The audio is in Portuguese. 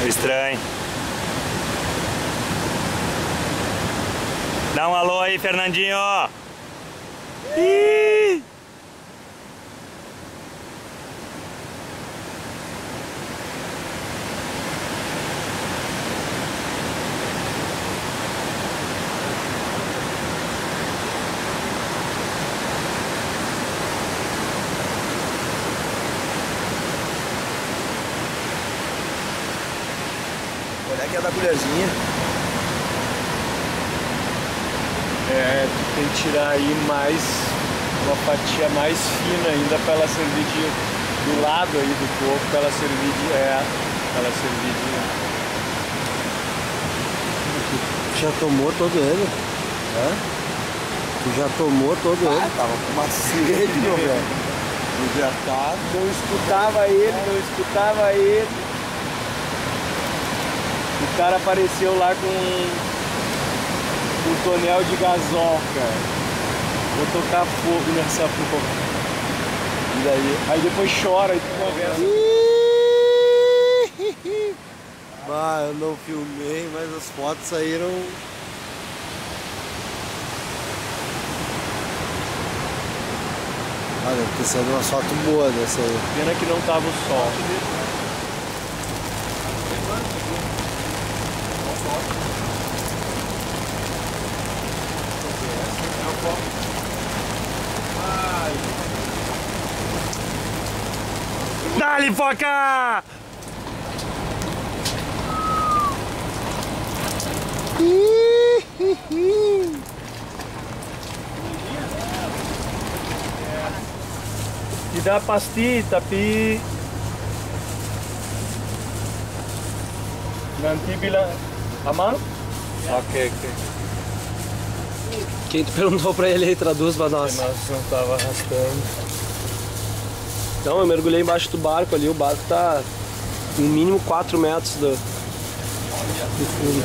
Estranho. Dá um alô aí, Fernandinho. Ih! Olha aqui a da colherzinha. É, tem que tirar aí mais, uma fatia mais fina ainda para ela servir do lado aí do coco, para ela servir Tu já tomou todo ele? Hã? Tu já tomou todo ele? Tava com uma sede, meu velho. Hidratado. Não escutava ele. O cara apareceu lá com um tonel de gasol, cara. Vou tocar fogo nessa porra. E daí? Aí depois chora e tu conversa. Ah, eu não filmei, mas as fotos saíram. Ah, deve ter sido uma foto boa dessa aí. Pena que não tava o sol. Dá-lhe, foca! Ti dà pastita, pi. Mantibila a mão? Ok. Quem tu perguntou pra ele aí, traduz pra nós. Nós não tava arrastando. Então, eu mergulhei embaixo do barco ali, o barco tá no mínimo 4 metros do fundo.